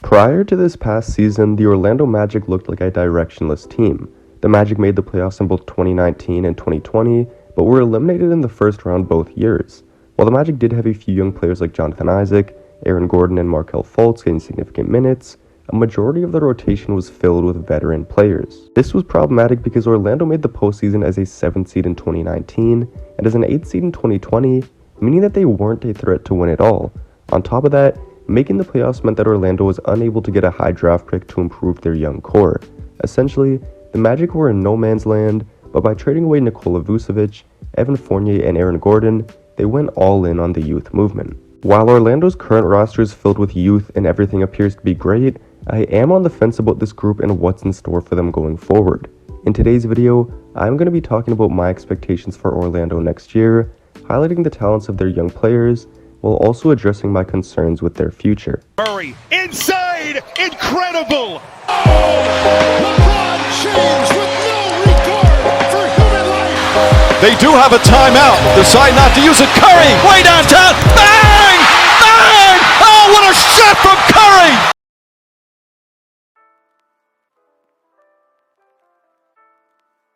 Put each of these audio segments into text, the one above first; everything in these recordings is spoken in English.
Prior to this past season, the Orlando Magic looked like a directionless team. The Magic made the playoffs in both 2019 and 2020, but were eliminated in the first round both years. While the Magic did have a few young players like Jonathan Isaac, Aaron Gordon, and Markelle Fultz getting significant minutes, a majority of the rotation was filled with veteran players. This was problematic because Orlando made the postseason as a 7th seed in 2019 and as an 8th seed in 2020, meaning that they weren't a threat to win it all. On top of that, making the playoffs meant that Orlando was unable to get a high draft pick to improve their young core. Essentially, the Magic were in no man's land, but by trading away Nikola Vucevic, Evan Fournier, and Aaron Gordon, they went all in on the youth movement. While Orlando's current roster is filled with youth and everything appears to be great, I am on the fence about this group and what's in store for them going forward. In today's video, I'm going to be talking about my expectations for Orlando next year, highlighting the talents of their young players, while also addressing my concerns with their future. Murray, inside, incredible! LeBron James with no regard for human life! They do have a timeout, decide not to use it. Curry, way downtown, bang! Bang! Oh, what a shot from Curry!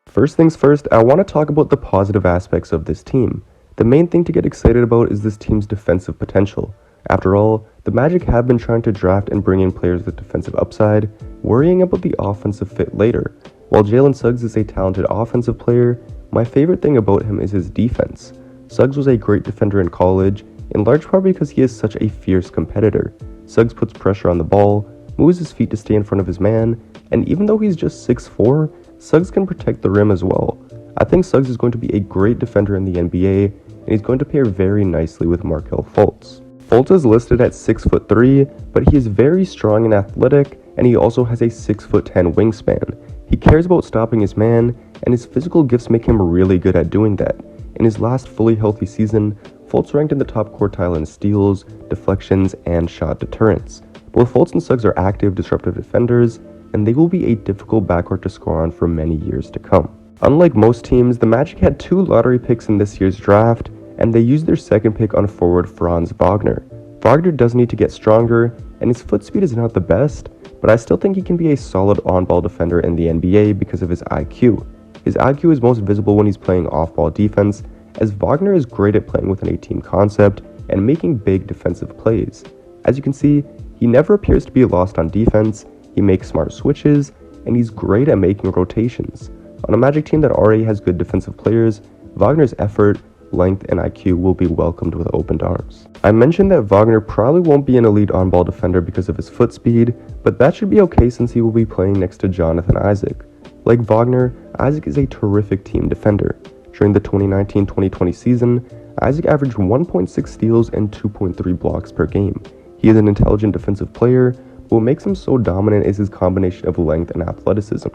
First things first, I want to talk about the positive aspects of this team. The main thing to get excited about is this team's defensive potential. After all, the Magic have been trying to draft and bring in players with defensive upside, worrying about the offensive fit later. While Jalen Suggs is a talented offensive player, my favorite thing about him is his defense. Suggs was a great defender in college, in large part because he is such a fierce competitor. Suggs puts pressure on the ball, moves his feet to stay in front of his man, and even though he's just 6'4", Suggs can protect the rim as well. I think Suggs is going to be a great defender in the NBA, and he's going to pair very nicely with Markelle Fultz. Fultz is listed at 6'3", but he is very strong and athletic, and he also has a 6'10" wingspan. He cares about stopping his man, and his physical gifts make him really good at doing that. In his last fully healthy season, Fultz ranked in the top quartile in steals, deflections, and shot deterrence. Both Fultz and Suggs are active, disruptive defenders, and they will be a difficult backcourt to score on for many years to come. Unlike most teams, the Magic had 2 lottery picks in this year's draft, and they used their second pick on forward Franz Wagner. Wagner does need to get stronger, and his foot speed is not the best, but I still think he can be a solid on-ball defender in the NBA because of his IQ. His IQ is most visible when he's playing off-ball defense, as Wagner is great at playing with an 8-team concept and making big defensive plays. As you can see, he never appears to be lost on defense, he makes smart switches, and he's great at making rotations. On a Magic team that already has good defensive players, Wagner's effort, length, and IQ will be welcomed with open arms. I mentioned that Wagner probably won't be an elite on-ball defender because of his foot speed, but that should be okay since he will be playing next to Jonathan Isaac. Like Wagner, Isaac is a terrific team defender. During the 2019-2020 season, Isaac averaged 1.6 steals and 2.3 blocks per game. He is an intelligent defensive player, but what makes him so dominant is his combination of length and athleticism.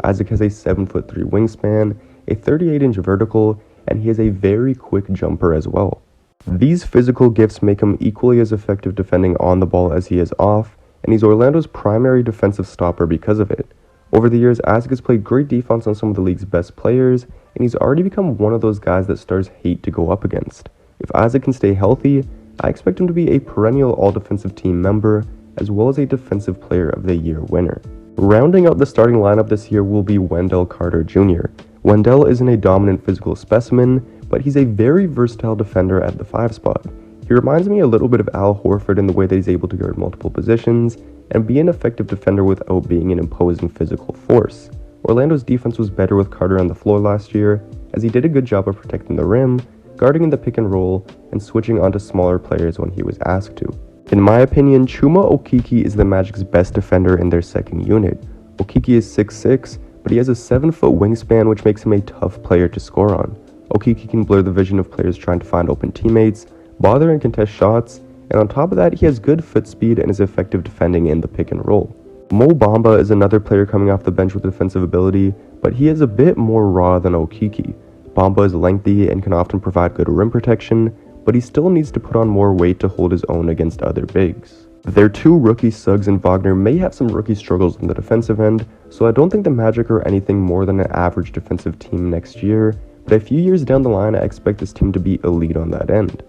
Isaac has a 7'3" wingspan, a 38-inch vertical, and he has a very quick jumper as well. These physical gifts make him equally as effective defending on the ball as he is off, and he's Orlando's primary defensive stopper because of it. Over the years, Isaac has played great defense on some of the league's best players, and he's already become one of those guys that stars hate to go up against. If Isaac can stay healthy, I expect him to be a perennial all-defensive team member, as well as a Defensive Player of the Year winner. Rounding out the starting lineup this year will be Wendell Carter Jr. Wendell isn't a dominant physical specimen, but he's a very versatile defender at the 5 spot. He reminds me a little bit of Al Horford in the way that he's able to guard multiple positions and be an effective defender without being an imposing physical force. Orlando's defense was better with Carter on the floor last year, as he did a good job of protecting the rim, guarding in the pick and roll, and switching onto smaller players when he was asked to. In my opinion, Chuma Okeke is the Magic's best defender in their second unit. Okeke is 6'6", but he has a 7-foot wingspan, which makes him a tough player to score on. Okeke can blur the vision of players trying to find open teammates, bother and contest shots, and on top of that, he has good foot speed and is effective defending in the pick and roll. Mo Bamba is another player coming off the bench with defensive ability, but he is a bit more raw than Okeke. Bamba is lengthy and can often provide good rim protection, but he still needs to put on more weight to hold his own against other bigs. Their 2 rookies, Suggs and Wagner, may have some rookie struggles on the defensive end, so I don't think the Magic are anything more than an average defensive team next year, but a few years down the line, I expect this team to be elite on that end.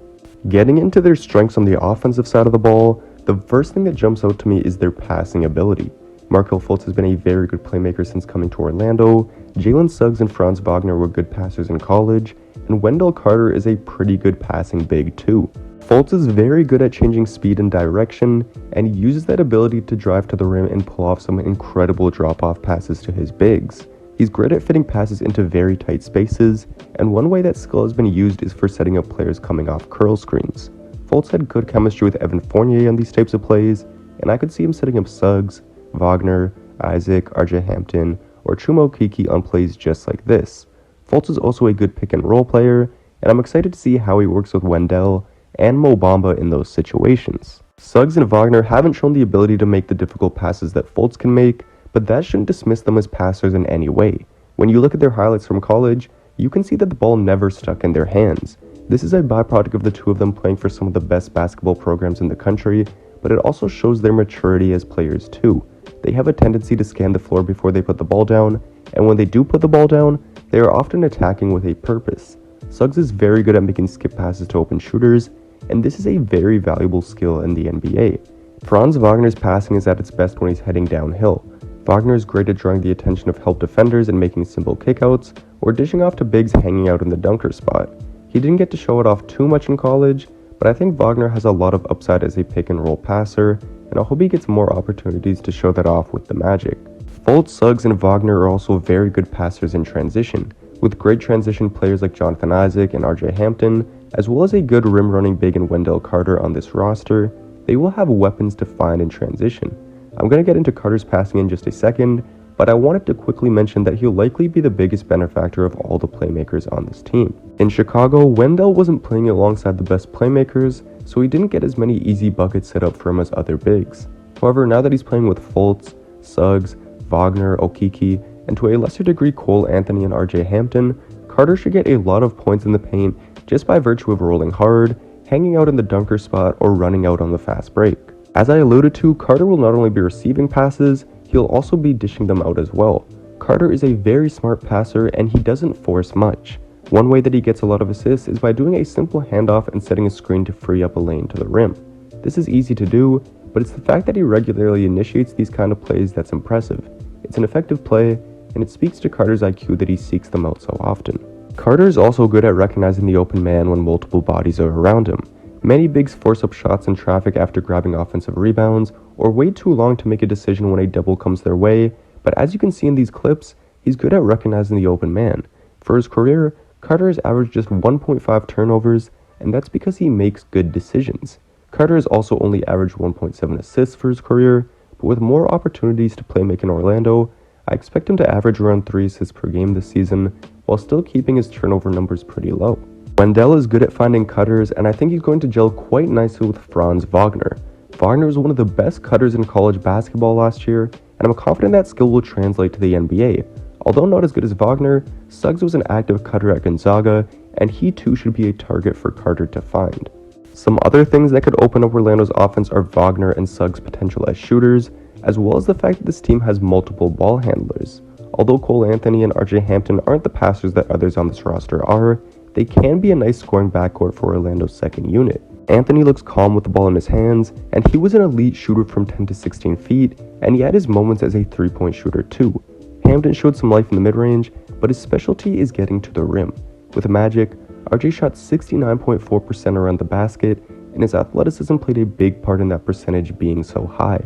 Getting into their strengths on the offensive side of the ball, The first thing that jumps out to me is their passing ability. Markelle Fultz has been a very good playmaker since coming to Orlando, Jalen Suggs and Franz Wagner were good passers in college, and Wendell Carter is a pretty good passing big too. Fultz is very good at changing speed and direction, and he uses that ability to drive to the rim and pull off some incredible drop-off passes to his bigs. He's great at fitting passes into very tight spaces, and one way that skill has been used is for setting up players coming off curl screens. Fultz had good chemistry with Evan Fournier on these types of plays, and I could see him setting up Suggs, Wagner, Isaac, RJ Hampton, or Chuma Okeke on plays just like this. Fultz is also a good pick and roll player, and I'm excited to see how he works with Wendell and Mo Bamba in those situations. Suggs and Wagner haven't shown the ability to make the difficult passes that Fultz can make, but that shouldn't dismiss them as passers in any way. When you look at their highlights from college, you can see that the ball never stuck in their hands. This is a byproduct of the two of them playing for some of the best basketball programs in the country, but it also shows their maturity as players too. They have a tendency to scan the floor before they put the ball down, and when they do put the ball down, they are often attacking with a purpose. Suggs is very good at making skip passes to open shooters, and this is a very valuable skill in the NBA. Franz Wagner's passing is at its best when he's heading downhill. Wagner is great at drawing the attention of help defenders and making simple kickouts, or dishing off to bigs hanging out in the dunker spot. He didn't get to show it off too much in college, but I think Wagner has a lot of upside as a pick and roll passer, and I hope he gets more opportunities to show that off with the Magic. Fultz, Suggs, and Wagner are also very good passers in transition, with great transition players like Jonathan Isaac and RJ Hampton, as well as a good rim running big in Wendell Carter on this roster. They will have weapons to find in transition. I'm going to get into Carter's passing in just a second, but I wanted to quickly mention that he'll likely be the biggest benefactor of all the playmakers on this team. In Chicago, Wendell wasn't playing alongside the best playmakers, so he didn't get as many easy buckets set up for him as other bigs. However, now that he's playing with Fultz, Suggs, Wagner, Okeke, and to a lesser degree Cole Anthony and RJ Hampton, Carter should get a lot of points in the paint just by virtue of rolling hard, hanging out in the dunker spot, or running out on the fast break. As I alluded to, Carter will not only be receiving passes, he'll also be dishing them out as well. Carter is a very smart passer and he doesn't force much. One way that he gets a lot of assists is by doing a simple handoff and setting a screen to free up a lane to the rim. This is easy to do, but it's the fact that he regularly initiates these kind of plays that's impressive. It's an effective play, and it speaks to Carter's IQ that he seeks them out so often. Carter is also good at recognizing the open man when multiple bodies are around him. Many bigs force up shots in traffic after grabbing offensive rebounds, or wait too long to make a decision when a double comes their way, but as you can see in these clips, he's good at recognizing the open man. For his career, Carter has averaged just 1.5 turnovers, and that's because he makes good decisions. Carter has also only averaged 1.7 assists for his career, but with more opportunities to play make in Orlando, I expect him to average around 3 assists per game this season, while still keeping his turnover numbers pretty low. Wendell is good at finding cutters, and I think he's going to gel quite nicely with Franz Wagner. Wagner was one of the best cutters in college basketball last year, and I'm confident that skill will translate to the NBA. Although not as good as Wagner, Suggs was an active cutter at Gonzaga, and he too should be a target for Carter to find. Some other things that could open up Orlando's offense are Wagner and Suggs' potential as shooters, as well as the fact that this team has multiple ball handlers. Although Cole Anthony and RJ Hampton aren't the passers that others on this roster are, they can be a nice scoring backcourt for Orlando's second unit. Anthony looks calm with the ball in his hands, and he was an elite shooter from 10 to 16 feet, and he had his moments as a three-point shooter too. Hampton showed some life in the mid-range, but his specialty is getting to the rim. With Magic, RJ shot 69.4% around the basket, and his athleticism played a big part in that percentage being so high.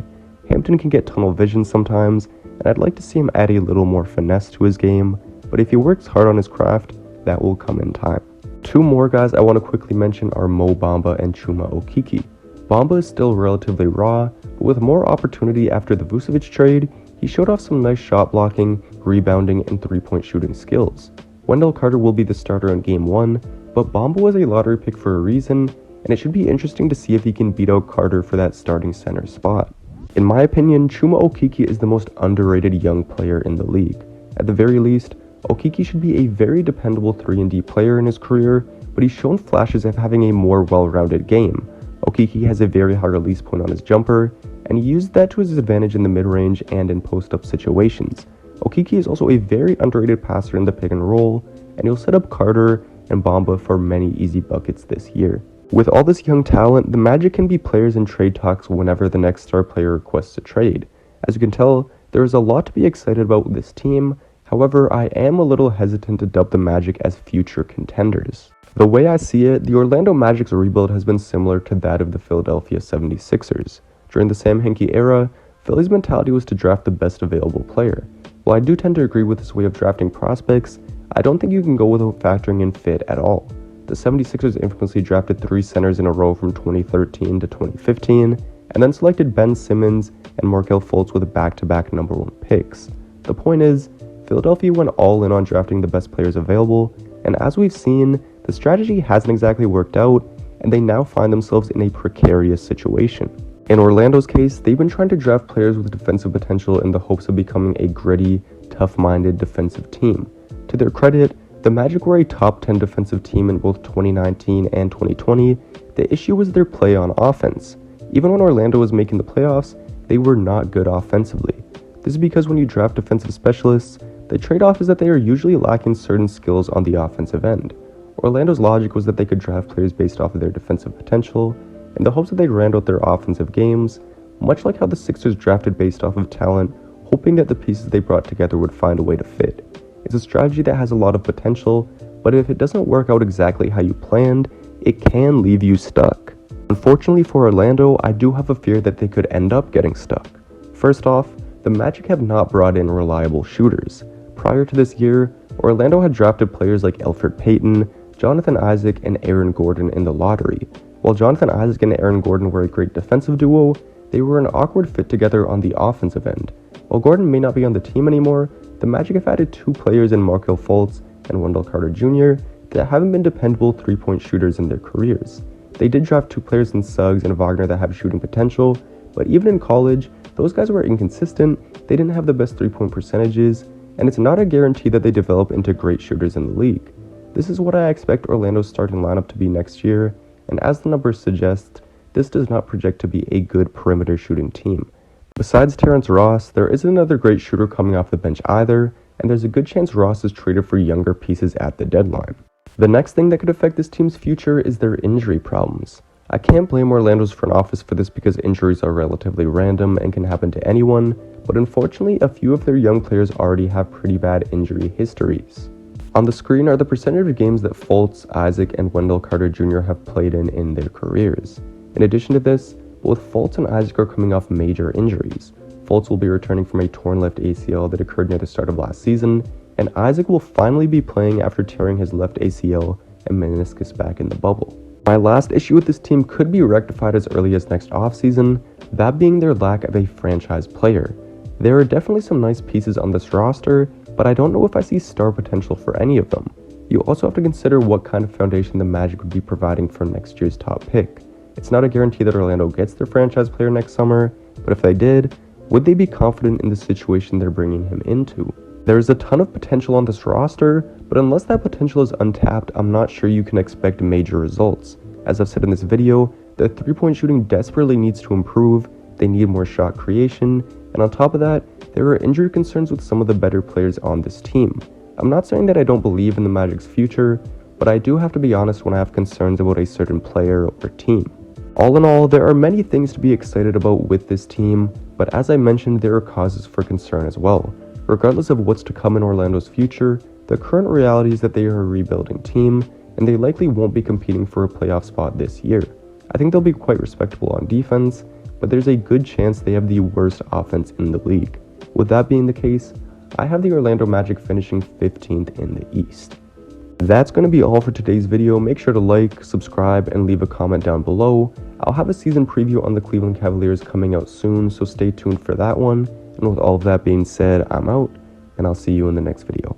Hampton can get tunnel vision sometimes, and I'd like to see him add a little more finesse to his game, but if he works hard on his craft, that will come in time. Two more guys I want to quickly mention are Mo Bamba and Chuma Okeke. Bamba is still relatively raw, but with more opportunity after the Vucevic trade, he showed off some nice shot blocking, rebounding, and three-point shooting skills. Wendell Carter will be the starter in Game 1, but Bamba was a lottery pick for a reason, and it should be interesting to see if he can beat out Carter for that starting center spot. In my opinion, Chuma Okeke is the most underrated young player in the league. At the very least, Okeke should be a very dependable 3-and-D player in his career, but he's shown flashes of having a more well-rounded game. Okeke has a very high release point on his jumper, and he used that to his advantage in the mid-range and in post-up situations. Okeke is also a very underrated passer in the pick and roll, and he'll set up Carter and Bamba for many easy buckets this year. With all this young talent, the Magic can be players in trade talks whenever the next star player requests a trade. As you can tell, there is a lot to be excited about with this team. However, I am a little hesitant to dub the Magic as future contenders. The way I see it, the Orlando Magic's rebuild has been similar to that of the Philadelphia 76ers. During the Sam Hinkie era, Philly's mentality was to draft the best available player. While I do tend to agree with this way of drafting prospects, I don't think you can go without factoring in fit at all. The 76ers infamously drafted 3 centers in a row from 2013 to 2015, and then selected Ben Simmons and Markelle Fultz with back-to-back number 1 picks. The point is, Philadelphia went all in on drafting the best players available, and as we've seen, the strategy hasn't exactly worked out, and they now find themselves in a precarious situation. In Orlando's case, they've been trying to draft players with defensive potential in the hopes of becoming a gritty, tough-minded defensive team. To their credit, the Magic were a top 10 defensive team in both 2019 and 2020. The issue was their play on offense. Even when Orlando was making the playoffs, they were not good offensively. This is because when you draft defensive specialists, the trade-off is that they are usually lacking certain skills on the offensive end. Orlando's logic was that they could draft players based off of their defensive potential, in the hopes that they'd round out their offensive games, much like how the Sixers drafted based off of talent, hoping that the pieces they brought together would find a way to fit. It's a strategy that has a lot of potential, but if it doesn't work out exactly how you planned, it can leave you stuck. Unfortunately for Orlando, I do have a fear that they could end up getting stuck. First off, the Magic have not brought in reliable shooters. Prior to this year, Orlando had drafted players like Elfrid Payton, Jonathan Isaac, and Aaron Gordon in the lottery. While Jonathan Isaac and Aaron Gordon were a great defensive duo, they were an awkward fit together on the offensive end. While Gordon may not be on the team anymore, the Magic have added 2 players in Markelle Fultz and Wendell Carter Jr. that haven't been dependable 3-point shooters in their careers. They did draft 2 players in Suggs and Wagner that have shooting potential, but even in college, those guys were inconsistent, they didn't have the best 3-point percentages, and it's not a guarantee that they develop into great shooters in the league. This is what I expect Orlando's starting lineup to be next year, and as the numbers suggest, this does not project to be a good perimeter shooting team. Besides Terrence Ross, there isn't another great shooter coming off the bench either, and there's a good chance Ross is traded for younger pieces at the deadline. The next thing that could affect this team's future is their injury problems. I can't blame Orlando's front office for this because injuries are relatively random and can happen to anyone, but unfortunately a few of their young players already have pretty bad injury histories. On the screen are the percentage of games that Fultz, Isaac, and Wendell Carter Jr. have played in their careers. In addition to this, both Fultz and Isaac are coming off major injuries. Fultz will be returning from a torn left ACL that occurred near the start of last season, and Isaac will finally be playing after tearing his left ACL and meniscus back in the bubble. My last issue with this team could be rectified as early as next offseason, that being their lack of a franchise player. There are definitely some nice pieces on this roster, but I don't know if I see star potential for any of them. You also have to consider what kind of foundation the Magic would be providing for next year's top pick. It's not a guarantee that Orlando gets their franchise player next summer, but if they did, would they be confident in the situation they're bringing him into? There is a ton of potential on this roster, but unless that potential is untapped, I'm not sure you can expect major results. As I've said in this video, the 3-point shooting desperately needs to improve, they need more shot creation, and on top of that, there are injury concerns with some of the better players on this team. I'm not saying that I don't believe in the Magic's future, but I do have to be honest when I have concerns about a certain player or team. All in all, there are many things to be excited about with this team, but as I mentioned, there are causes for concern as well. Regardless of what's to come in Orlando's future, the current reality is that they are a rebuilding team, and they likely won't be competing for a playoff spot this year. I think they'll be quite respectable on defense, but there's a good chance they have the worst offense in the league. With that being the case, I have the Orlando Magic finishing 15th in the East. That's going to be all for today's video. Make sure to like, subscribe, and leave a comment down below. I'll have a season preview on the Cleveland Cavaliers coming out soon, so stay tuned for that one. And with all of that being said, I'm out, and I'll see you in the next video.